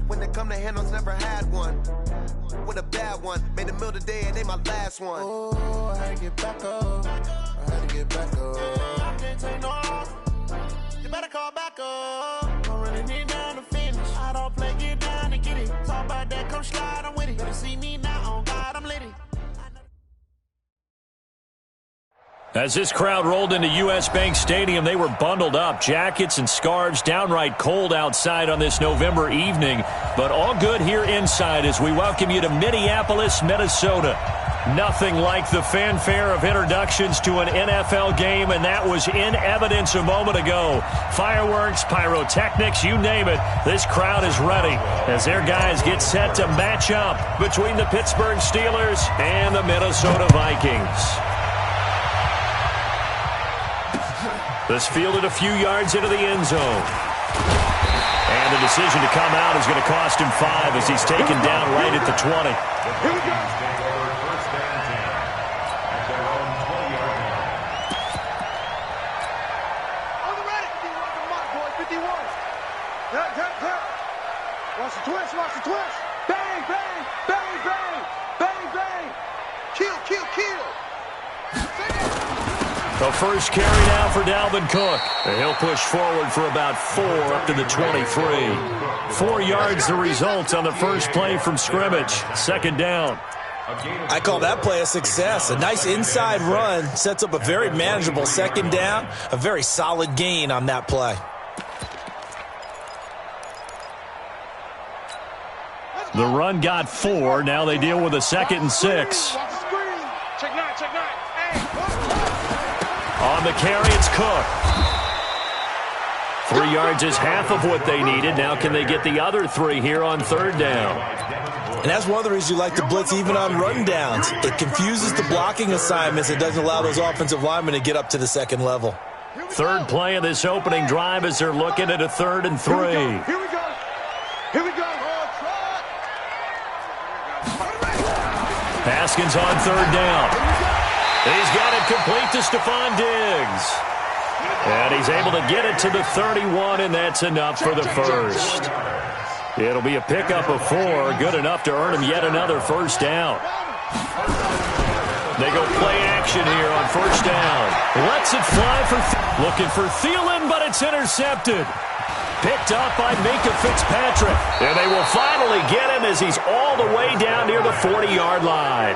When they come to handles, never had one. With a bad one, made a meal today and they my last one. Oh, I had to get back up. I had to get back up. I can't take no loss. You better call back up. Don't really need down to finish. I don't play, get down and get it. Talk about that, come slide, I'm with it. Better see me now, on God, I'm litty. As this crowd rolled into U.S. Bank Stadium, they were bundled up, jackets and scarves, downright cold outside on this November evening, but all good here inside as we welcome you to Minneapolis, Minnesota. Nothing like the fanfare of introductions to an NFL game, and that was in evidence a moment ago. Fireworks, pyrotechnics, you name it, this crowd is ready as their guys get set to match up between the Pittsburgh Steelers and the Minnesota Vikings. This fielded a few yards into the end zone. And the decision to come out is going to cost him 5 as he's taken down right at the 20. Here we go. First down 10 at their own 20-yard line. On the ready. 51 to mark, boys. 51. Tap. Watch the twist. Bang, bang, bang, bang, bang, bang. Kill. The first carry now for Dalvin Cook. And he'll push forward for about 4 up to the 23. 4 yards the result on the first play from scrimmage. Second down. I call that play a success. A nice inside run sets up a very manageable second down. A very solid gain on that play. The run got 4. Now they deal with a 2nd and 6. Check nine. On the carry, it's Cook. 3 yards is half of what they needed. Now can they get the other 3 here on third down? And that's one of the reasons you like to blitz even on run downs. It confuses the blocking assignments. It doesn't allow those offensive linemen to get up to the second level. Third play of this opening drive as they're looking at a 3rd and 3. Here we go. Haskins on third down. He's got it complete to Stephon Diggs. And he's able to get it to the 31, and that's enough for the first. It'll be a pickup of 4, good enough to earn him yet another first down. They go play action here on first down. Lets it fly for looking for Thielen, but it's intercepted. Picked up by Minkah Fitzpatrick. And they will finally get him as he's all the way down near the 40-yard line.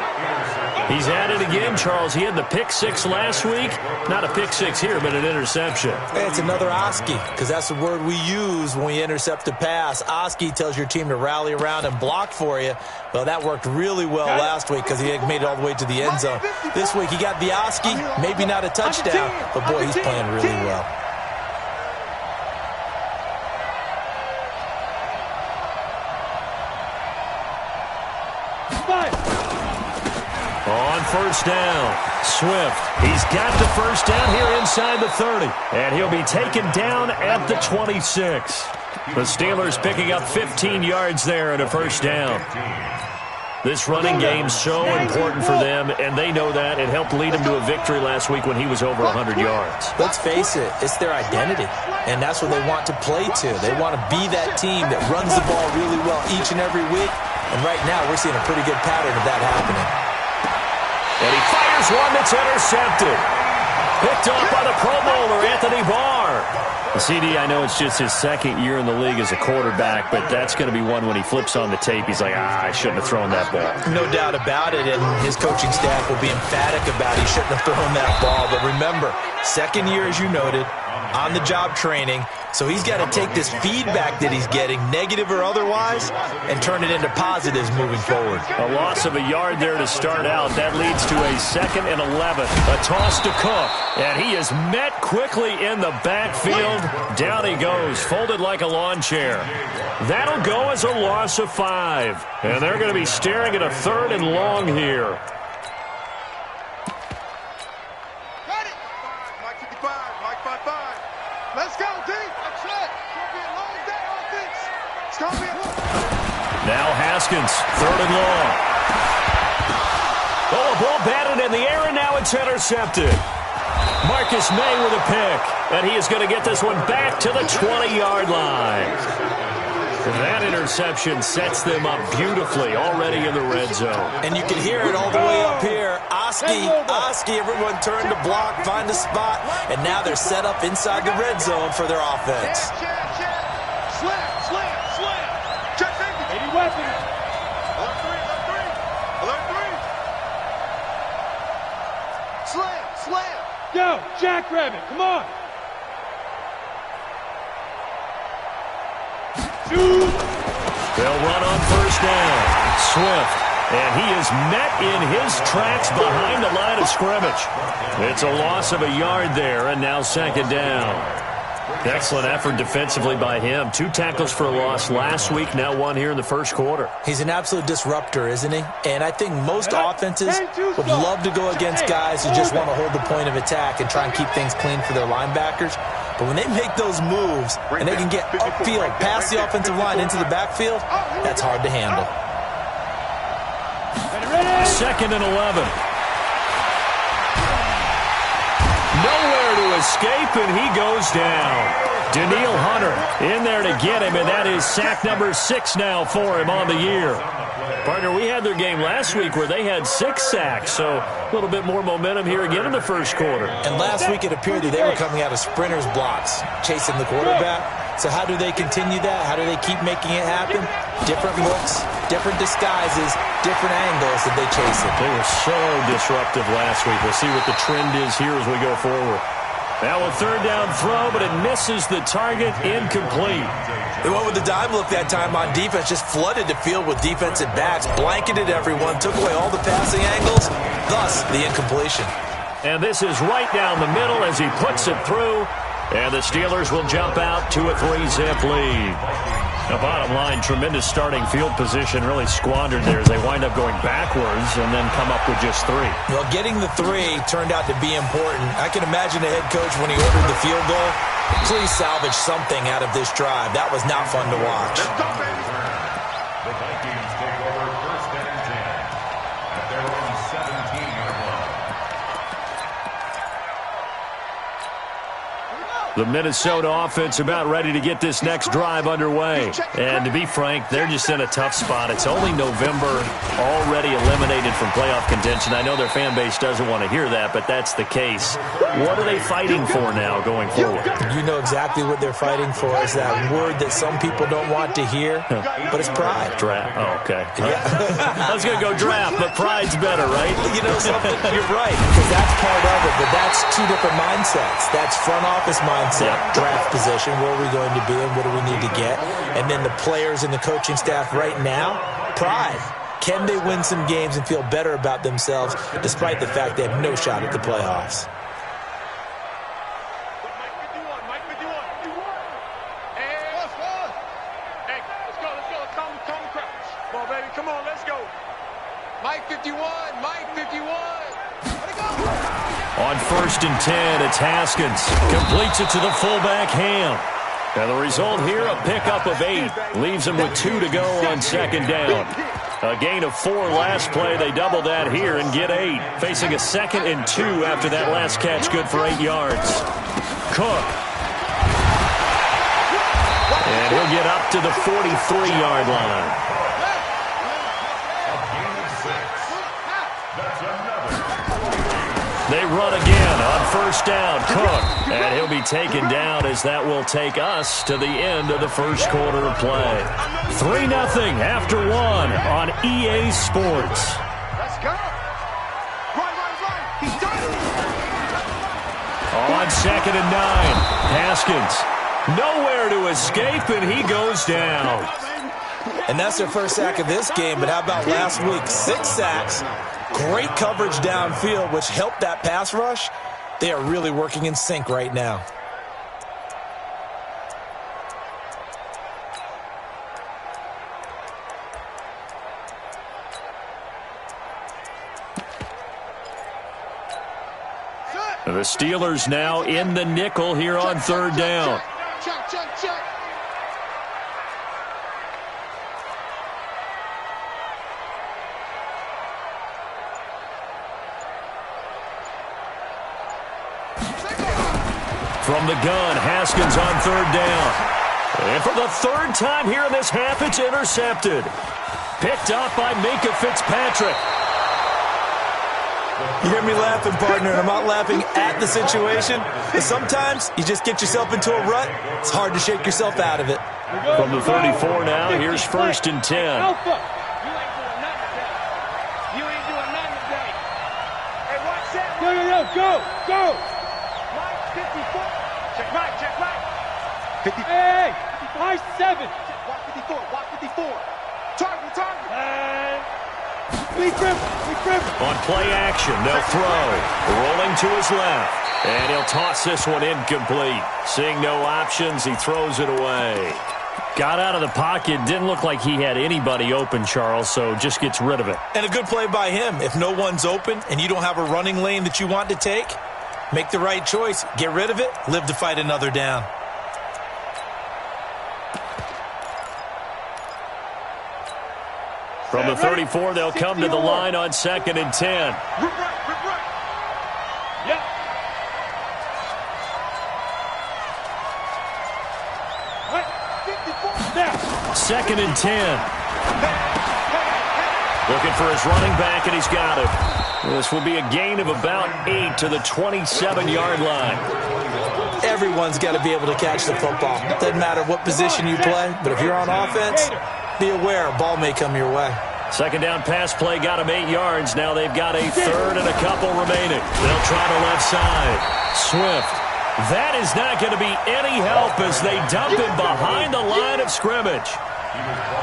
He's at it again, Charles. He had the pick 6 last week. Not a pick 6 here, but an interception. Hey, it's another Oski, because that's the word we use when we intercept a pass. Oski tells your team to rally around and block for you. Well, that worked really well last week because he had made it all the way to the end zone. This week he got the Oski, maybe not a touchdown, but boy, he's playing really well. On first down, Swift. He's got the first down here inside the 30. And he'll be taken down at the 26. The Steelers picking up 15 yards there at a first down. This running game's so important for them, and they know that. It helped lead them to a victory last week when he was over 100 yards. Let's face it, it's their identity, and that's what they want to play to. They want to be that team that runs the ball really well each and every week, and right now we're seeing a pretty good pattern of that happening. And he fires one that's intercepted. Picked up by the Pro Bowler, Anthony Barr. CD, I know it's just his 2nd year in the league as a quarterback, but that's going to be one when he flips on the tape. He's like, I shouldn't have thrown that ball. No doubt about it, and his coaching staff will be emphatic about he shouldn't have thrown that ball. But remember, 2nd year, as you noted, on-the-job training. So he's got to take this feedback that he's getting, negative or otherwise, and turn it into positives moving forward. A loss of a yard there to start out. That leads to a 2nd and 11. A toss to Cook, and he is met quickly in the backfield. Down he goes, folded like a lawn chair. That'll go as a loss of 5. And they're going to be staring at a 3rd and long here. Got it. Mike 55, Mike 55. Let's go, D. That's it. It's going to be a long day, offense. It's going to be a long day. Now Haskins, 3rd and long. Oh, a ball batted in the air, and now it's intercepted. Marcus May with a pick, and he is going to get this one back to the 20-yard line. That interception sets them up beautifully already in the red zone. And you can hear it all the way up here. Oski, everyone turned to block, find a spot, and now they're set up inside the red zone for their offense. Slam. Check safety. 80 weapons. Alert three. Slam. Yo, jackrabbit, come on. They'll run on first down. Swift. And he is met in his tracks behind the line of scrimmage. It's a loss of a yard there, and now second down. Excellent effort defensively by him. 2 tackles for a loss last week, now 1 here in the first quarter. He's an absolute disruptor, isn't he? And I think most offenses would love to go against guys who just want to hold the point of attack and try and keep things clean for their linebackers. But when they make those moves and they can get upfield, past the offensive line into the backfield, that's hard to handle. Second and 11. Nowhere to escape, and he goes down. Daniil Hunter in there to get him, and that is sack number 6 now for him on the year. Partner, we had their game last week where they had 6 sacks, so a little bit more momentum here again in the first quarter. And last week it appeared that they were coming out of sprinters blocks, chasing the quarterback. So how do they continue that? How do they keep making it happen? Different looks, different disguises, different angles that they chase it. They were so disruptive last week. We'll see what the trend is here as we go forward. Now a third down throw, but it misses the target, incomplete. They went with the dime look that time on defense, just flooded the field with defensive backs, blanketed everyone, took away all the passing angles, thus the incompletion. And this is right down the middle as he puts it through, and the Steelers will jump out to a 3-zip lead. The bottom line, tremendous starting field position, really squandered there as they wind up going backwards and then come up with just 3. Well, getting the 3 turned out to be important. I can imagine the head coach when he ordered the field goal. Please salvage something out of this drive. That was not fun to watch. The Vikings take over first and 10 at their own 17-yard line. The Minnesota offense about ready to get this next drive underway. And to be frank, they're just in a tough spot. It's only November, already eliminated from playoff contention. I know their fan base doesn't want to hear that, but that's the case. What are they fighting for now going forward? You know exactly what they're fighting for. Is that word that some people don't want to hear, but it's pride. Draft. Oh, okay. I was going to go draft, but pride's better, right? You know something? You're right, because that's part of it, but that's 2 different mindsets. That's front office mindset, draft position, where are we going to be and what do we need to get? And then the players and the coaching staff right now, pride. Can they win some games and feel better about themselves despite the fact they have no shot at the playoffs? Mike 51. Hey, let's go. Calm crouch. Come on, baby. Come on, let's go. Mike 51. Let it go. On first and 10, it's Haskins. Completes it to the fullback, Ham. And the result here, a pickup of 8. Leaves him with 2 to go on second down. A gain of 4 last play. They double that here and get 8. Facing a 2nd and 2 after that last catch, good for 8 yards. Cook. And he'll get up to the 43-yard line. They run again on first down. Cook. And he'll be taken down as that will take us to the end of the first quarter of play. 3-0 after 1 on EA Sports. Let's go. Right. He's done it. On second and 9, Haskins. Nowhere to escape, and he goes down. And that's their first sack of this game, but how about last week? 6 sacks. Great coverage downfield, which helped that pass rush. They are really working in sync right now. The Steelers now in the nickel here on third down. Check. From the gun, Haskins on third down. And for the third time here in this half, it's intercepted. Picked up by Minkah Fitzpatrick. You hear me laughing, partner, and I'm not laughing at the situation. But sometimes you just get yourself into a rut. It's hard to shake yourself out of it. From the 34 now, here's 1st and 10. Alpha. You ain't doing nothing today. Hey, watch that. Go. Mike, 54. Check right. 50. Hey, 57. Watch 54. Target. Please grip. On play action, they'll throw. Rolling to his left. And he'll toss this one incomplete. Seeing no options, he throws it away. Got out of the pocket. Didn't look like he had anybody open, Charles, so just gets rid of it. And a good play by him. If no one's open and you don't have a running lane that you want to take, make the right choice. Get rid of it. Live to fight another down. From the 34, they'll come to the line on 2nd and 10. Rip right. Yep. Right, 54. 2nd and 10. Looking for his running back, and he's got him. This will be a gain of about 8 to the 27-yard line. Everyone's got to be able to catch the football. Doesn't matter what position you play, but if you're on offense, be aware a ball may come your way. 2nd down pass play got him 8 yards. Now they've got a 3rd and a couple remaining. They'll try the left side. Swift. That is not going to be any help as they dump him behind the line of scrimmage.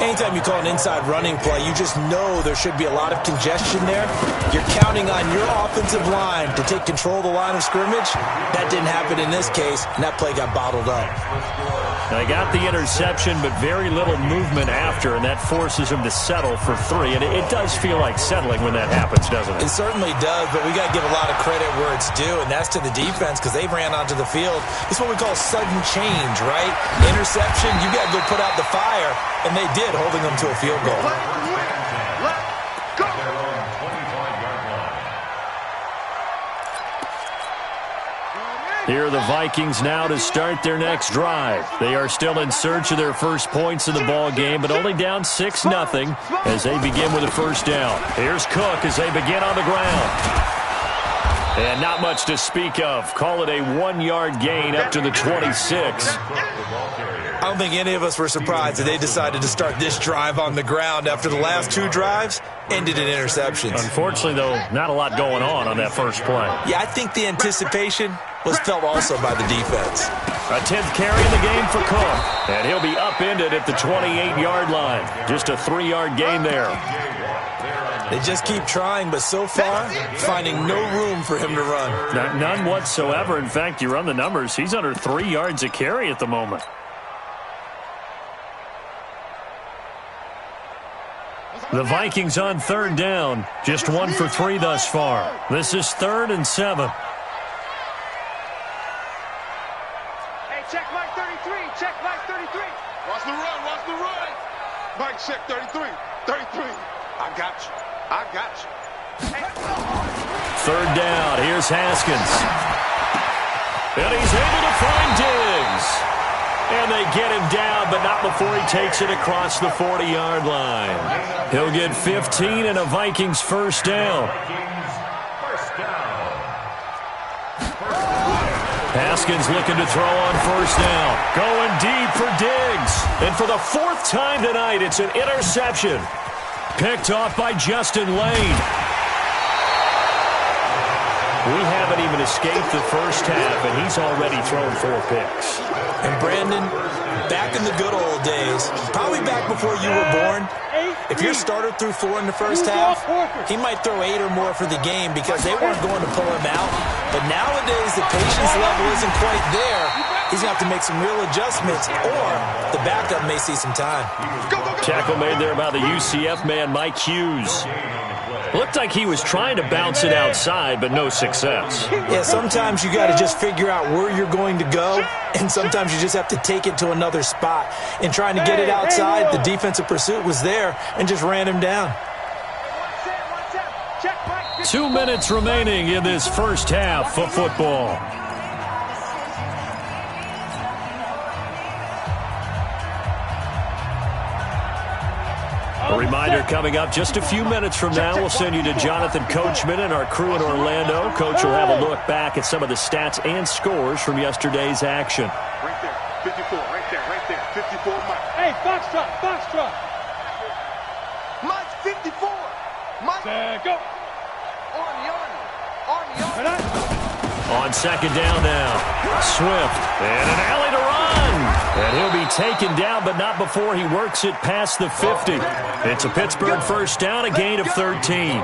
Anytime you call an inside running play, you just know there should be a lot of congestion there. You're counting on your offensive line to take control of the line of scrimmage. That didn't happen in this case, and that play got bottled up. They got the interception, but very little movement after, and that forces him to settle for 3. And it does feel like settling when that happens, doesn't it? It certainly does, but we got to give a lot of credit where it's due, and that's to the defense because they ran onto the field. It's what we call sudden change, right? Interception, you got to go put out the fire, and they did, holding them to a field goal. Here are the Vikings now to start their next drive. They are still in search of their first points of the ball game, but only down 6-0 as they begin with a 1st down. Here's Cook as they begin on the ground. And not much to speak of. Call it a 1-yard gain up to the 26. I don't think any of us were surprised that they decided to start this drive on the ground after the last 2 drives ended in interceptions. Unfortunately, though, not a lot going on that first play. Yeah, I think the anticipation was felt also by the defense. A 10th carry in the game for Cook, and he'll be upended at the 28-yard line. Just a 3-yard gain there. They just keep trying, but so far, finding no room for him to run. None whatsoever. In fact, you run the numbers, he's under 3 yards a carry at the moment. The Vikings on 3rd down. Just 1 for 3 thus far. This is 3rd and 7. Hey, check Mike 33. Check Mike 33. Watch the run. Mike, check 33. I got you. Hey. 3rd down. Here's Haskins. And he's able to find Diggs. And they get him down, but not before he takes it across the 40-yard line. He'll get 15 and a Vikings 1st down. Haskins looking to throw on 1st down. Going deep for Diggs. And for the 4th time tonight, it's an interception. Picked off by Justin Lane. We haven't even escaped the first half, and he's already thrown 4 picks. And Brandon, back in the good old days, probably back before you were born, if your starter threw 4 in the first half, he might throw 8 or more for the game because they weren't going to pull him out. But nowadays, the patience level isn't quite there. He's going to have to make some real adjustments, or the backup may see some time. Tackle made there by the UCF man, Mike Hughes. Looked like he was trying to bounce it outside, but no success. Yeah, sometimes you got to just figure out where you're going to go, and sometimes you just have to take it to another spot. In trying to get it outside, the defensive pursuit was there and just ran him down. 2 minutes remaining in this first half of football. A reminder coming up just a few minutes from now, we'll send you to Jonathan Coachman and our crew in Orlando. Coach will have a look back at some of the stats and scores from yesterday's action. Right there, 54, right there, 54, Mike. Hey, Foxtrot. Mike 54. Mike. Go. Army. On second down now, Swift, and an alley to run. And he'll be taken down, but not before he works it past the 50. It's a Pittsburgh first down, a gain of 13.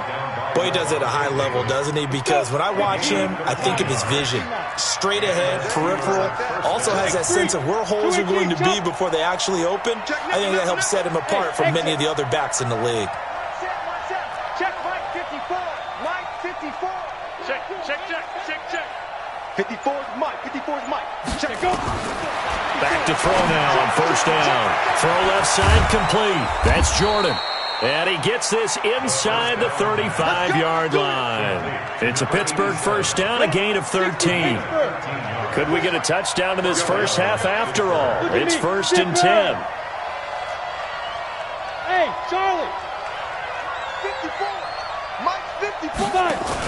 Boy, he does it at a high level, doesn't he? Because when I watch him, I think of his vision. Straight ahead, peripheral. Also has that sense of where holes are going to be before they actually open. I think that helps set him apart from many of the other backs in the league. Check Mike 54. Mike 54. Check. 54 is Mike. Check, go. Back to throw now on first down. Throw left side complete. That's Jordan. And he gets this inside the 35-yard line. It's a Pittsburgh first down, a gain of 13. Could we get a touchdown in this first half after all? It's 1st and 10. Hey, Charlie. 54. Mike 54.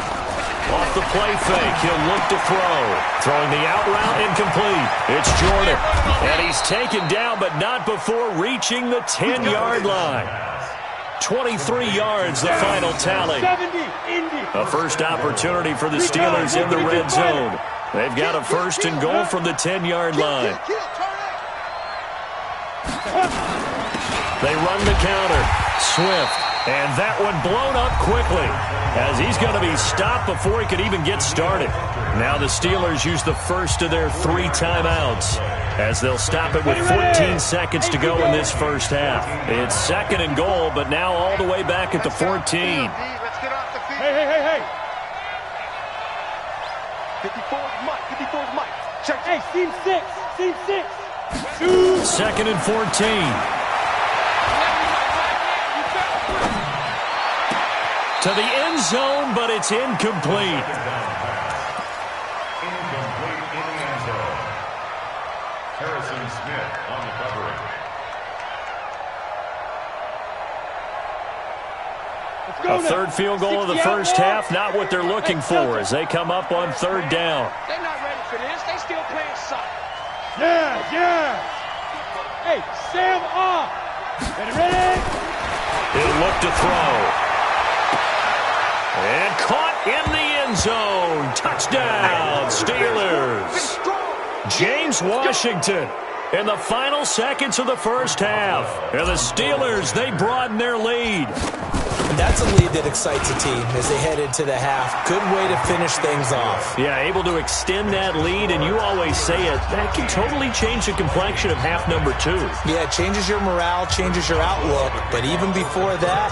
Off the play fake, he'll look to throw. Throwing the out route incomplete. It's Jordan. And he's taken down, but not before reaching the 10-yard line. 23 yards, the final tally. A first opportunity for the Steelers in the red zone. They've got a 1st and goal from the 10-yard line. They run the counter. Swift. And that one blown up quickly as he's going to be stopped before he could even get started. Now the Steelers use the first of their 3 timeouts as they'll stop it with 14 seconds to go in this first half. It's 2nd and goal, but now all the way back at the 14. Let's get off the field. Hey. 54 is Mike. Check. Hey, seam 6. 2nd and 14. To the end zone, but it's incomplete. Incomplete in the end zone. Harrison Smith on the coverage. A third field goal of the first half, not what they're looking for as they come up on 3rd down. They're not ready for this. They still playing soft. Yeah. Hey, Sam off. Ready? He'll look to throw. And caught in the end zone. Touchdown, Steelers. James Washington in the final seconds of the first half. And the Steelers, they broaden their lead. And that's a lead that excites a team as they head into the half. Good way to finish things off. Yeah, able to extend that lead, and you always say it, that can totally change the complexion of half number 2. Yeah, it changes your morale, changes your outlook, but even before that,